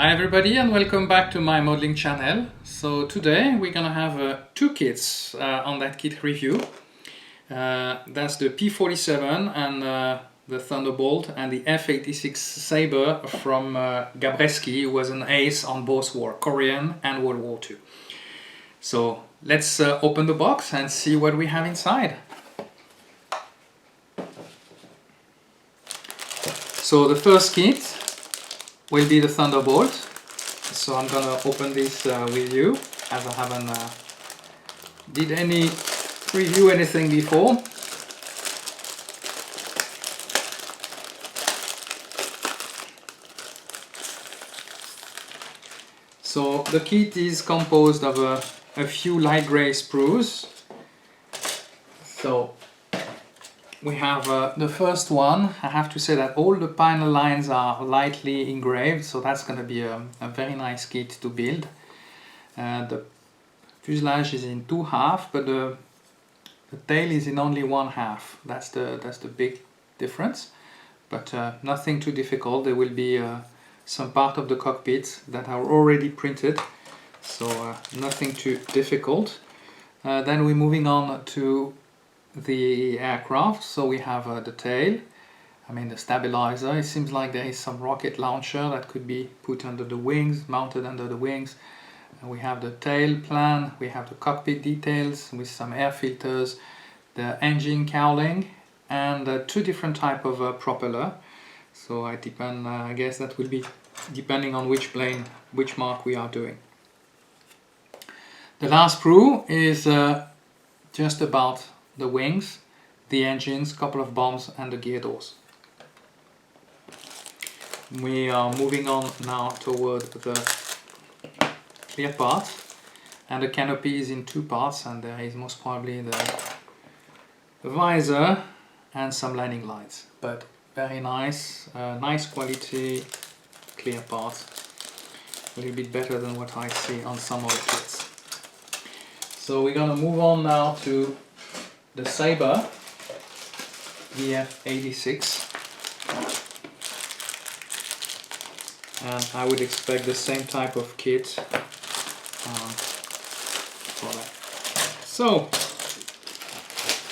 Hi everybody and welcome back to my modeling channel. So today we're gonna have two kits on that kit review. That's the P-47 and the Thunderbolt and the F-86 Sabre from Gabreski, who was an ace on both war, Korean and World War II. So let's open the box and see what we have inside. So the first kit will be the Thunderbolt. So I'm gonna open this with you, as I haven't did any review anything before. So the kit is composed of a few light gray sprues. So we have the first one. I have to say that all the panel lines are lightly engraved, so that's going to be a very nice kit to build. The fuselage is in two halves, but the tail is in only one half. That's the big difference, but nothing too difficult. There will be some part of the cockpit that are already printed, so nothing too difficult. Then we're moving on to the aircraft. So we have the tail, the stabilizer. It seems like there is some rocket launcher that could be put under the wings, mounted under the wings. And we have the tail plan, we have the cockpit details with some air filters, the engine cowling, and two different type of propeller. So I guess that will be depending on which plane, which mark we are doing. The last sprue is just about the wings, the engines, couple of bombs and the gear doors. We are moving on now toward the clear part, and the canopy is in two parts, and there is most probably the visor and some landing lights, but very nice, nice quality clear part, a little bit better than what I see on some other kits. So we're gonna move on now to the Sabre, the F-86, and I would expect the same type of kit for that. So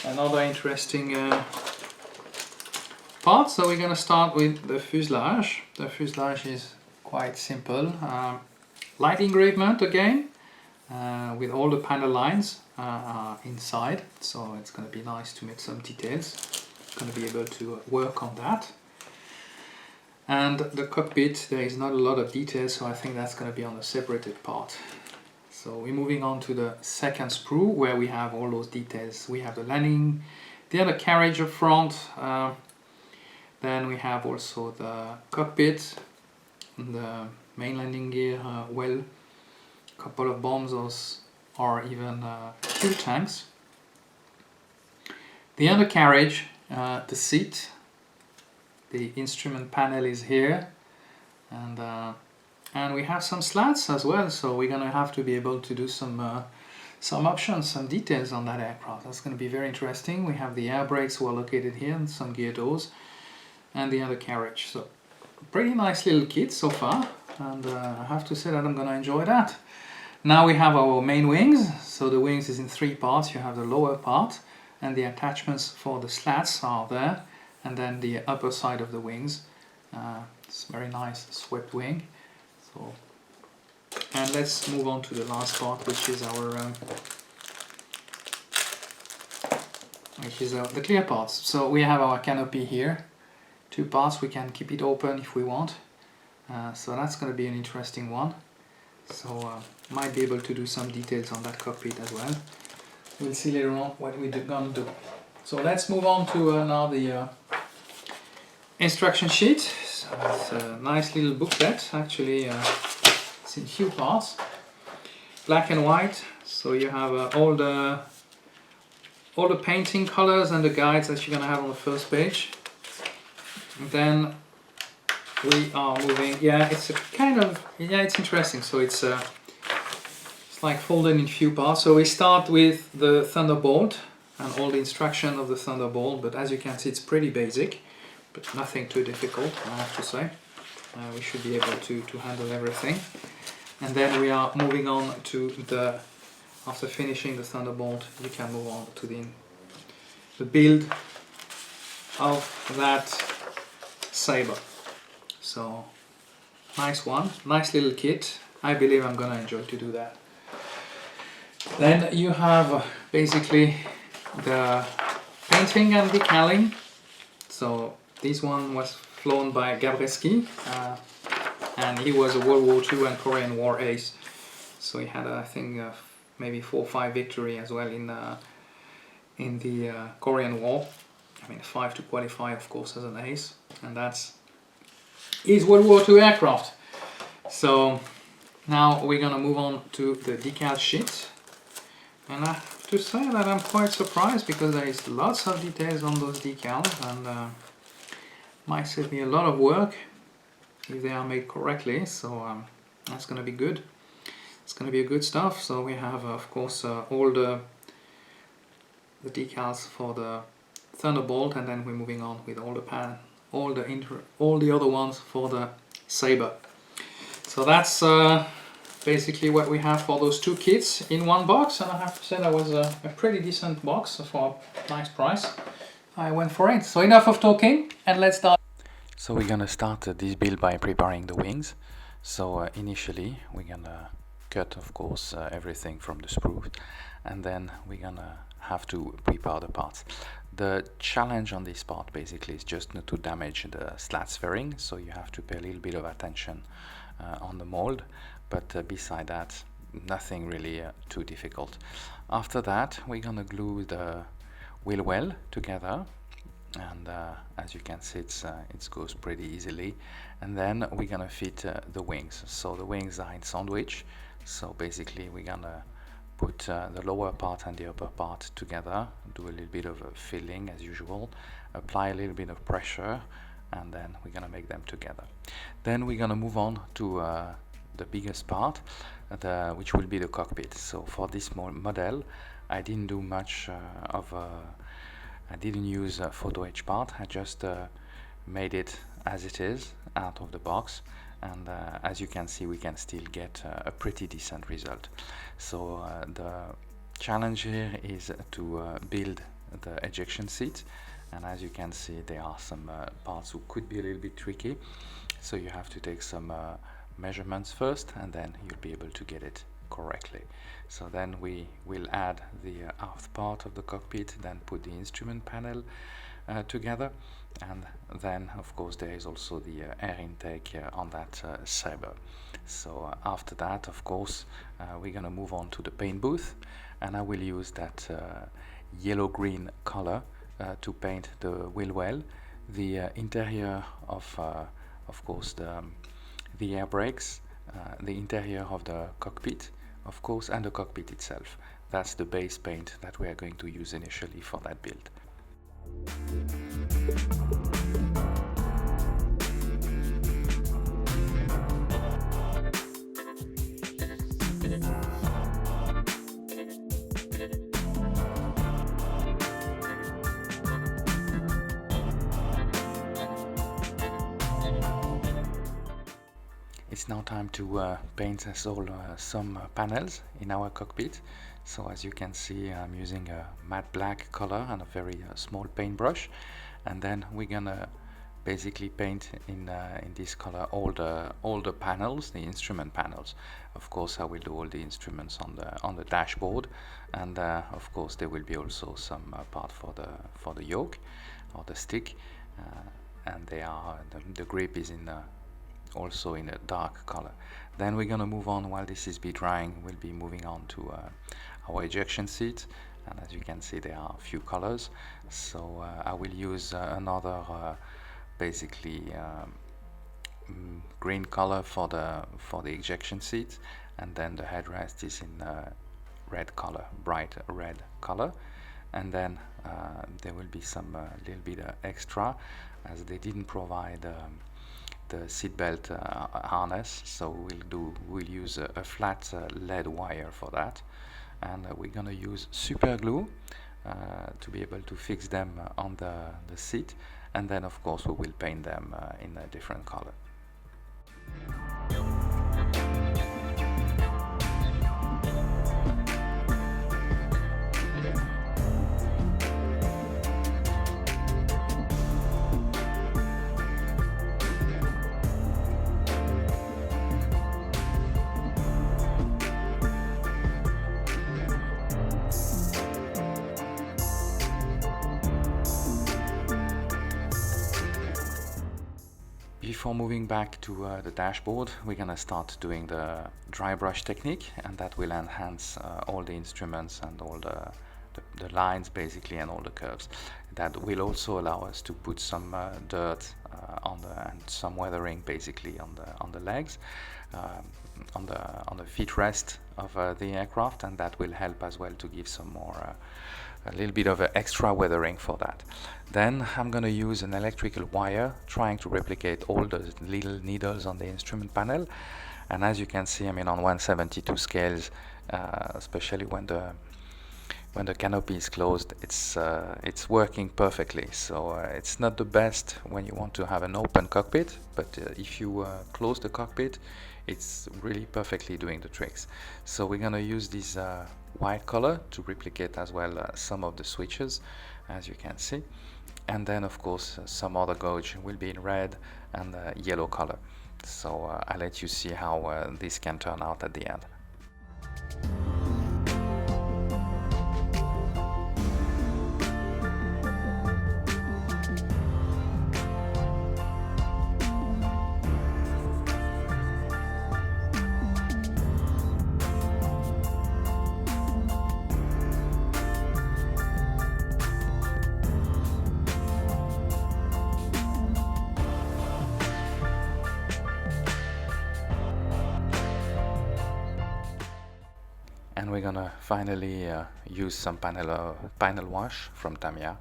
another interesting part. So we're going to start with the fuselage. The fuselage is quite simple, light engravement again, with all the panel lines inside, so it's going to be nice to make some details. Going to be able to work on that. And the cockpit, there is not a lot of details, so I think that's going to be on a separated part. So we're moving on to the second sprue, where we have all those details. We have the landing, the other carriage up front, then we have also the cockpit, the main landing gear, well, a couple of bombs or even fuel tanks. The undercarriage, the seat, the instrument panel is here, and we have some slats as well. So we're gonna have to be able to do some options, some details on that aircraft. That's going to be very interesting. We have the air brakes who are located here, and some gear doors, and the undercarriage. So pretty nice little kit so far, and I have to say that I'm going to enjoy that. Now we have our main wings. So the wings is in three parts. You have the lower part, and the attachments for the slats are there, and then the upper side of the wings. It's very nice swept wing. So, and let's move on to the last part, which is our the clear parts. So we have our canopy here, two parts. We can keep it open if we want. So that's going to be an interesting one. So might be able to do some details on that cockpit as well. We'll see later on what we're going to do. So let's move on to now the instruction sheet. So it's a nice little booklet. Actually, it's in few parts, black and white. So you have all the painting colors and the guides that you're gonna have on the first page. And then we are moving. Yeah, it's a kind of, it's interesting. So it's like folded in few parts. So we start with the Thunderbolt and all the instruction of the Thunderbolt, but as you can see, it's pretty basic, but nothing too difficult, I have to say. we should be able to handle everything. And then we are moving on to after finishing the Thunderbolt, you can move on to the build of that Sabre. So nice one, nice little kit. I believe I'm gonna enjoy to do that. Then you have basically the painting and decaling. So this one was flown by Gabreski, and he was a World War II and Korean War ace. So he had, I think, maybe 4 or 5 victory as well in the Korean War. I mean, 5 to qualify, of course, as an ace, and that's his World War II aircraft. So now we're gonna move on to the decal sheet, and I have to say that I'm quite surprised because there is lots of details on those decals, and might save me a lot of work if they are made correctly. So that's gonna be good. It's gonna be a good stuff. So we have, of course, all the decals for the Thunderbolt, and then we're moving on with all the other ones for the Sabre. So that's basically what we have for those 2 kits in one box, and I have to say that was a pretty decent box for a nice price. I went for it. So enough of talking, and let's start. So we're gonna start this build by preparing the wings. So initially we're gonna cut, of course, everything from the sprue, and then we're gonna have to prepare the parts. The challenge on this part basically is just not to damage the slats fairing, so you have to pay a little bit of attention on the mold, but beside that, nothing really too difficult. After that, we're gonna glue the wheel well together, and as you can see, it goes pretty easily. And then we're gonna fit the wings. So the wings are in sandwich, so basically we're gonna put the lower part and the upper part together, do a little bit of filling as usual, apply a little bit of pressure, and then we're gonna make them together. Then we're gonna move on to the biggest part, which will be the cockpit. So for this model, I didn't do much I didn't use a photo etch part. I just made it as it is out of the box, and as you can see, we can still get a pretty decent result. So the challenge here is to build the ejection seat, and as you can see, there are some parts who could be a little bit tricky, so you have to take some measurements first, and then you'll be able to get it correctly. So then we will add the aft part of the cockpit, then put the instrument panel together, and then of course there is also the air intake on that Sabre. So after that, of course, we're gonna move on to the paint booth, and I will use that yellow-green color to paint the wheel well, the interior of course the air brakes, the interior of the cockpit, of course, and the cockpit itself. That's the base paint that we are going to use initially for that build. It's now time to paint some panels in our cockpit. So as you can see, I'm using a matte black color and a very small paintbrush, and then we're gonna basically paint in this color all the panels, the instrument panels. Of course, I will do all the instruments on the dashboard, and of course there will be also some part for the yoke or the stick, and they are the grip is also in a dark color. Then we're gonna move on. While this is drying, we'll be moving on to our ejection seat, and as you can see, there are a few colors. So I will use another basically green color for the ejection seat, and then the headrest is in red color, bright red color. And then there will be some little bit extra, as they didn't provide the seatbelt harness, so we'll use a flat lead wire for that, and we're gonna use super glue to be able to fix them on the seat, and then of course we will paint them in a different color. before moving back to the dashboard, we're gonna start doing the dry brush technique, and that will enhance all the instruments and all the lines basically, and all the curves. That will also allow us to put some dirt and some weathering basically on the legs, on the footrest of the aircraft, and that will help as well to give some more a little bit of extra weathering for that. Then I'm going to use an electrical wire trying to replicate all the little needles on the instrument panel, and as you can see, I mean, on 1/72 scales, especially when the canopy is closed, it's working perfectly. So it's not the best when you want to have an open cockpit, but if you close the cockpit, it's really perfectly doing the tricks. So we're going to use this white color to replicate as well some of the switches, as you can see, and then of course some other gauge will be in red and yellow color. So I'll let you see how this can turn out at the end. And we're gonna finally use some panel wash from Tamiya,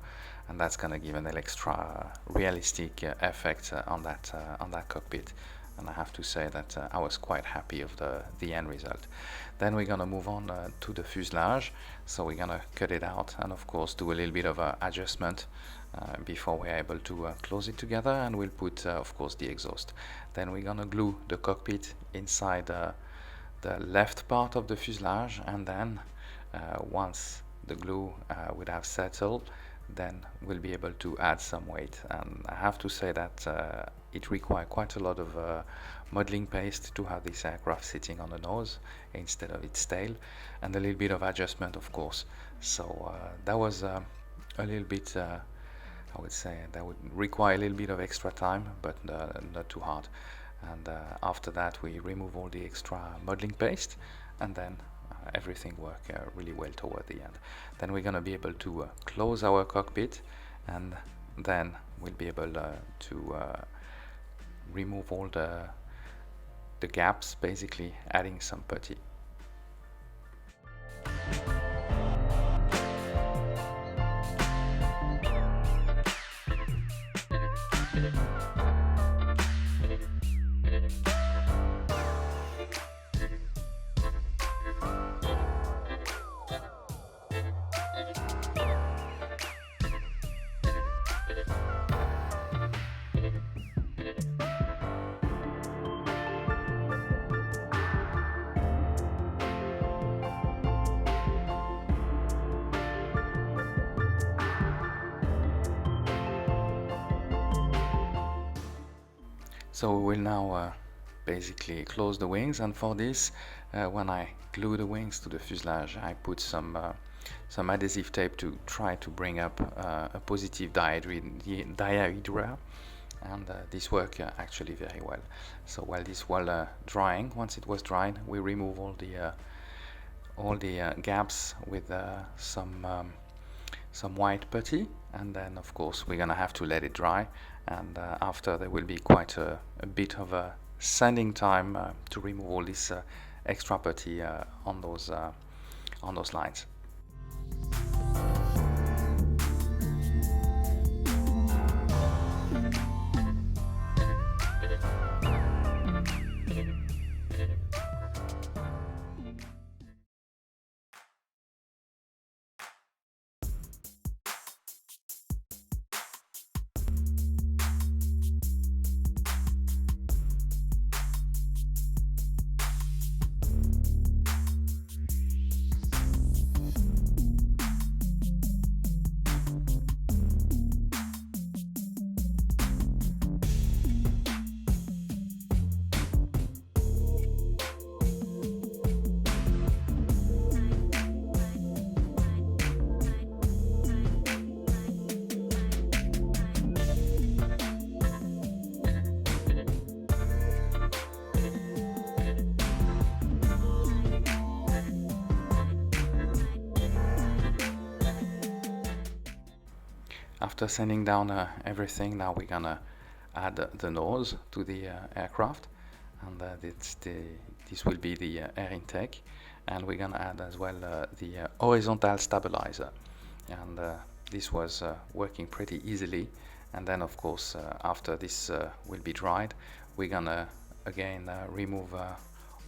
and that's gonna give an extra realistic effect on that cockpit. And I have to say that I was quite happy of the end result. Then we're gonna move on to the fuselage. So we're gonna cut it out and of course do a little bit of adjustment before we're able to close it together, and we'll put of course the exhaust. Then we're gonna glue the cockpit inside the left part of the fuselage, and then once the glue would have settled, then we'll be able to add some weight. And I have to say that it requires quite a lot of modeling paste to have this aircraft sitting on the nose instead of its tail, and a little bit of adjustment of course. So that was a little bit I would say that would require a little bit of extra time, but not too hard. And after that we remove all the extra modeling paste, and then everything worked really well toward the end. Then we're going to be able to close our cockpit, and then we'll be able to remove all the gaps, basically adding some putty. So we will now basically close the wings, and for this, when I glue the wings to the fuselage, I put some adhesive tape to try to bring up a positive diaedra, and this worked actually very well. So while this was drying, once it was dried, we remove all the gaps with some white putty, and then of course we're gonna have to let it dry, and after there will be quite a bit of a sanding time to remove all this extra putty on those lines. after sanding down everything, now we're gonna add the nose to the aircraft, and this will be the air intake, and we're gonna add as well the horizontal stabilizer, and this was working pretty easily. And then of course after this will be dried, we're gonna again remove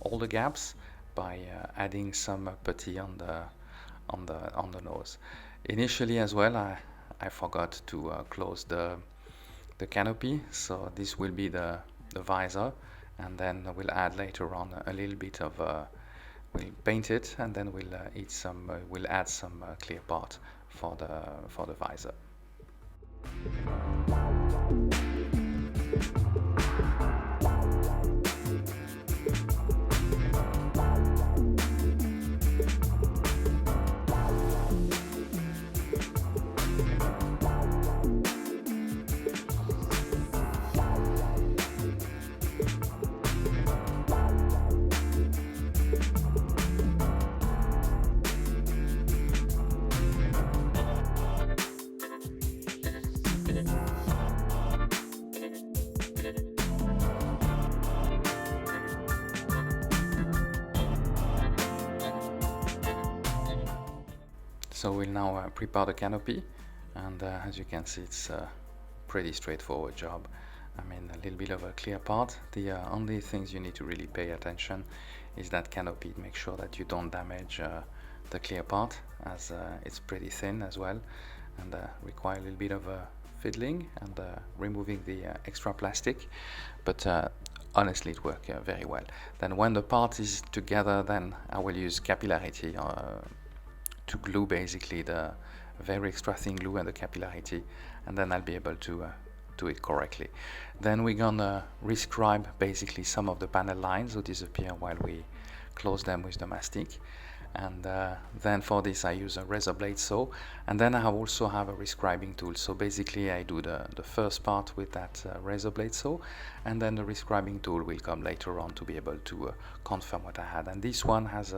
all the gaps by adding some putty on the nose. Initially as well, I forgot to close the canopy, so this will be the visor, and then we'll add later on a little bit of we'll paint it, and then we'll add some clear part for the visor. So we'll now prepare the canopy, and as you can see, it's a pretty straightforward job. I mean, a little bit of a clear part. The only things you need to really pay attention is that canopy. Make sure that you don't damage the clear part, as it's pretty thin as well, and require a little bit of fiddling and removing the extra plastic, but honestly it worked very well. Then when the part is together, then I will use capillarity to glue basically the very extra thin glue and the capillarity, and then I'll be able to do it correctly. Then we're gonna rescribe basically some of the panel lines who disappear while we close them with the mastic. And then for this I use a razor blade saw, and then I also have a rescribing tool. So basically I do the first part with that razor blade saw, and then the rescribing tool will come later on to be able to confirm what I had. And this one has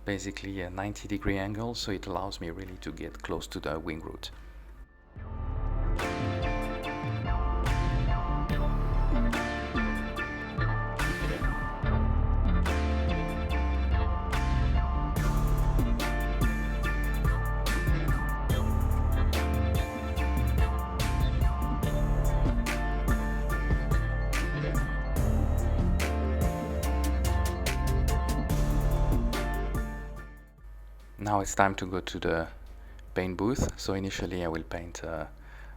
basically a 90-degree angle, so it allows me really to get close to the wing root. Now it's time to go to the paint booth. So initially I will paint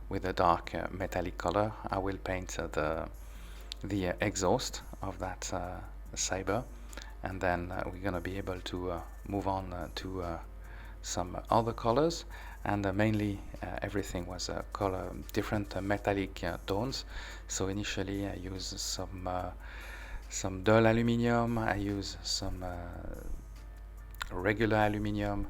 with a dark metallic color. I will paint the exhaust of that Sabre, and then we're gonna be able to move on to some other colors, and mainly everything was different metallic tones. So initially I use some dull aluminium, I use some regular aluminium,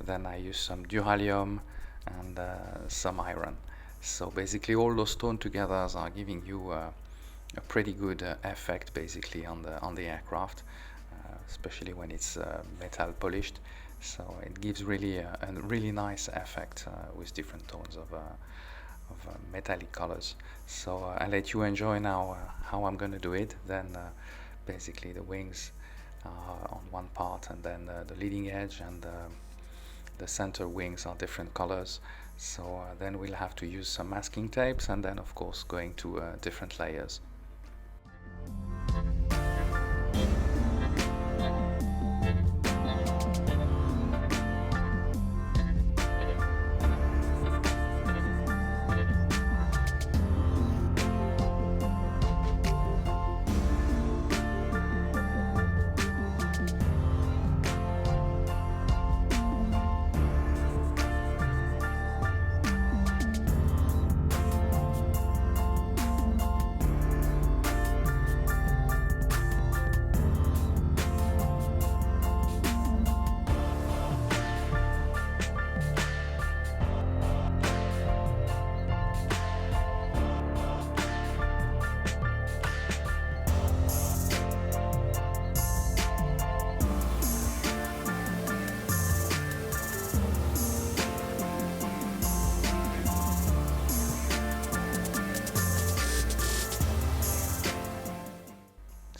then I use some duralium and some iron. So basically all those tones together are giving you a pretty good effect basically on the aircraft, especially when it's metal polished. So it gives really a really nice effect with different tones of metallic colors. So I'll let you enjoy now how I'm going to do it. Then basically the wings on one part, and then the leading edge and the center wings are different colors. So then we'll have to use some masking tapes, and then of course going to different layers.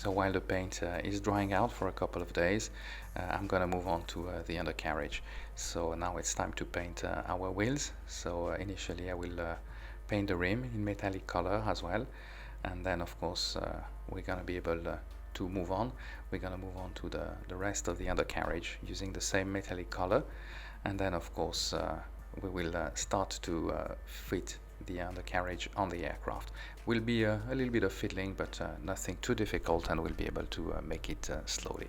So while the paint is drying out for a couple of days, I'm gonna move on to the undercarriage. So now it's time to paint our wheels. So initially I will paint the rim in metallic color as well, and then of course we're gonna be able to move on. We're gonna move on to the rest of the undercarriage using the same metallic color, and then of course we will start to fit the undercarriage on the aircraft. Will be a little bit of fiddling, but nothing too difficult, and we'll be able to make it slowly.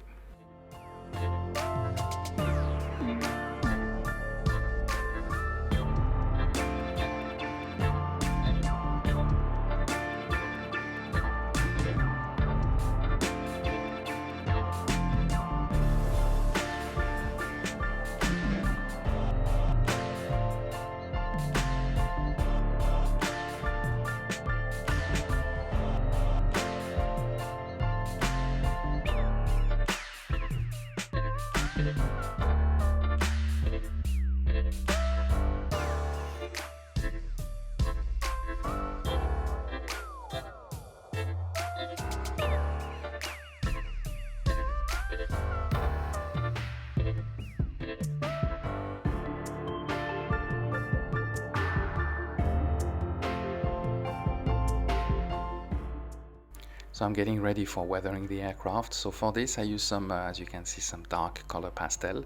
So I'm getting ready for weathering the aircraft. So for this I use some, as you can see, some dark color pastel.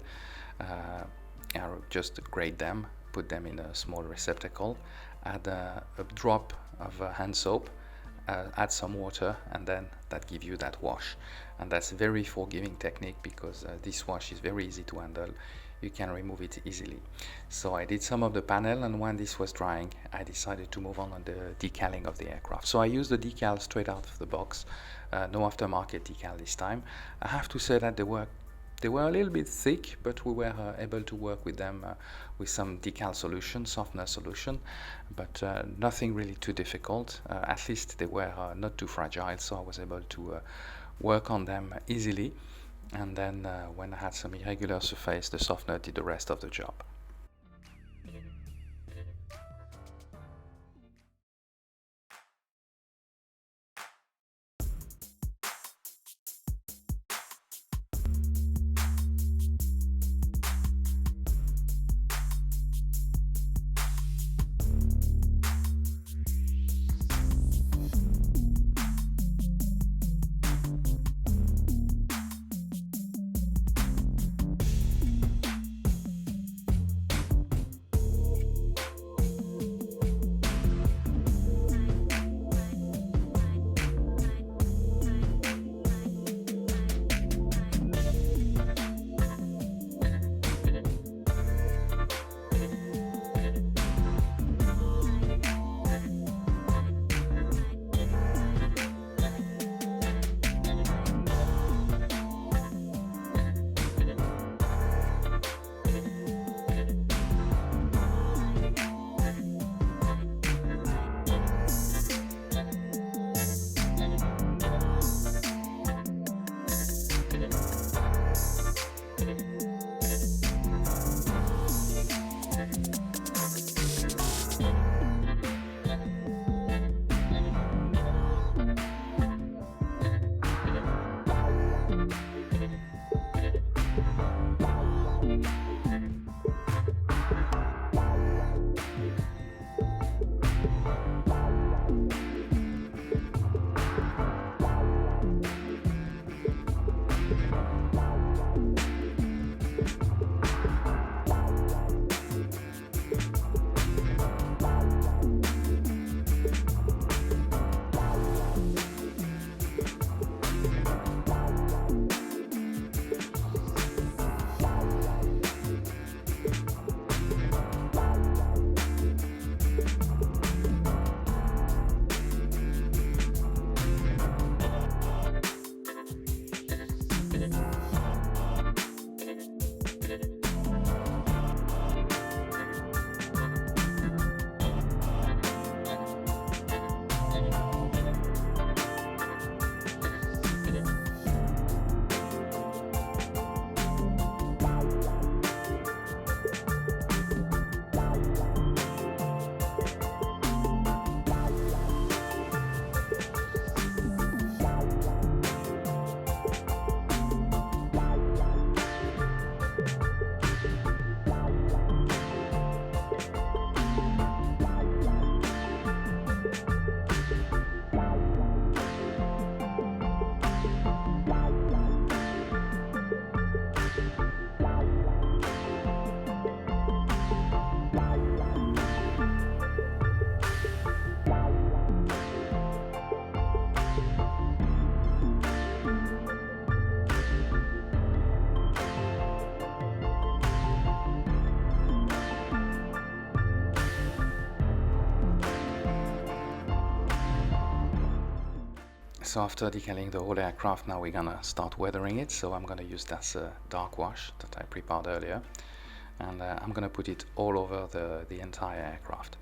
I'll just grade them, put them in a small receptacle, add a drop of hand soap, add some water, and then that gives you that wash. And that's a very forgiving technique because this wash is very easy to handle. You can remove it easily. So I did some of the panel, and when this was drying I decided to move on the decaling of the aircraft. So I used the decal straight out of the box, no aftermarket decal this time. I have to say that they were a little bit thick, but we were able to work with them with some decal solution, softener solution, but nothing really too difficult. At least they were not too fragile, so I was able to work on them easily. And then when I had some irregular surface, the softener did the rest of the job. So after decaling the whole aircraft, now we're gonna start weathering it. So I'm gonna use that dark wash that I prepared earlier, and I'm gonna put it all over the entire aircraft.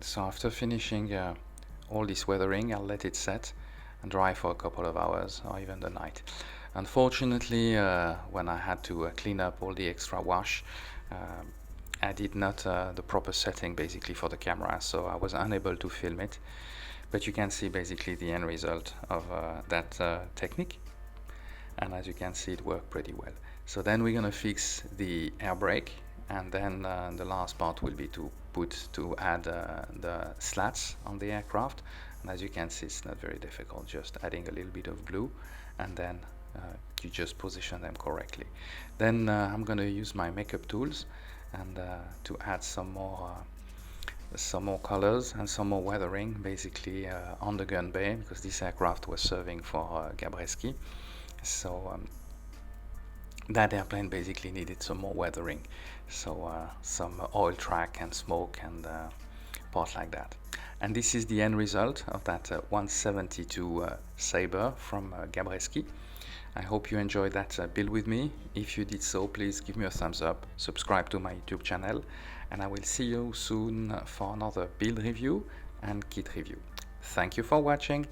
So after finishing all this weathering, I'll let it set and dry for a couple of hours or even the night. Unfortunately, when I had to clean up all the extra wash, I did not the proper setting basically for the camera, so I was unable to film it. But you can see basically the end result of that technique, and as you can see, it worked pretty well. So then we're gonna fix the air brake, and then the last part will be to add the slats on the aircraft. And as you can see, it's not very difficult, just adding a little bit of glue, and then you just position them correctly. Then I'm going to use my makeup tools and to add some more colors and some more weathering basically on the gun bay, because this aircraft was serving for Gabreski. So that airplane basically needed some more weathering, so some oil track and smoke and parts like that. And this is the end result of that 172 Sabre from Gabreski. I hope you enjoyed that build with me. If you did so, please give me a thumbs up, subscribe to my YouTube channel, and I will see you soon for another build review and kit review. Thank you for watching.